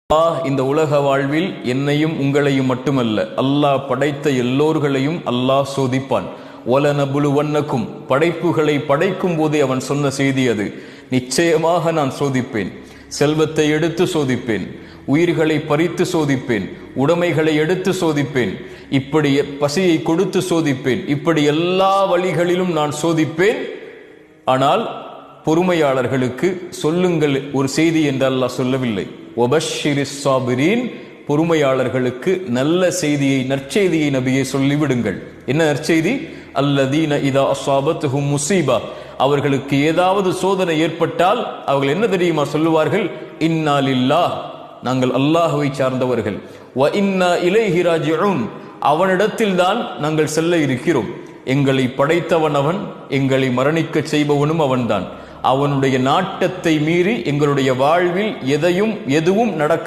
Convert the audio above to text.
அல்லாஹ் இந்த உலக வாழ்வில் என்னையும் உங்களையும் மட்டுமல்ல, அல்லாஹ் படைத்த எல்லோர்களையும் அல்லாஹ் சோதிப்பான். வலனபுலுவன்னக்கும், படைப்புகளை படைக்கும் போதே அவன் சொன்ன செய்தி அது. நிச்சயமாக நான் சோதிப்பேன். செல்வத்தை எடுத்து சோதிப்பேன், உயிர்களை பறித்து சோதிப்பேன், உடைமைகளை எடுத்து சோதிப்பேன், இப்படி பசியை கொடுத்து சோதிப்பேன், இப்படி எல்லா வழிகளிலும் நான் சோதிப்பேன். ஆனால் பொறுமையாளர்களுக்கு சொல்லுங்கள் ஒரு செய்தி என்று அல்லாஹ் சொல்லவில்லை. ஒபஷிரிஸ் சாபிரீன், பொறுமையாளர்களுக்கு நல்ல செய்தியை, நற்செய்தியை நபியை சொல்லிவிடுங்கள். என்ன நற்செய்தி? அல்லதீன இதா அஸாபத்துஹும் முஸீபா, அவர்களுக்கு ஏதாவது சோதனை ஏற்பட்டால் அவர்கள் என்ன தெரியுமா சொல்லுவார்கள்? இன்னா லில்லாஹ், நாங்கள் அல்லாஹ்வை சார்ந்தவர்கள், வ இன்னா இலைஹி ராஜிஊன், அவனிடத்தில் தான் நாங்கள் செல்ல இருக்கிறோம். எங்களை படைத்தவன் அவன், எங்களை மரணிக்க செய்பவனும் அவன்தான். அவனுடைய நாட்டத்தை மீறி எங்களுடைய வாழ்வில் எதுவும் நடக்க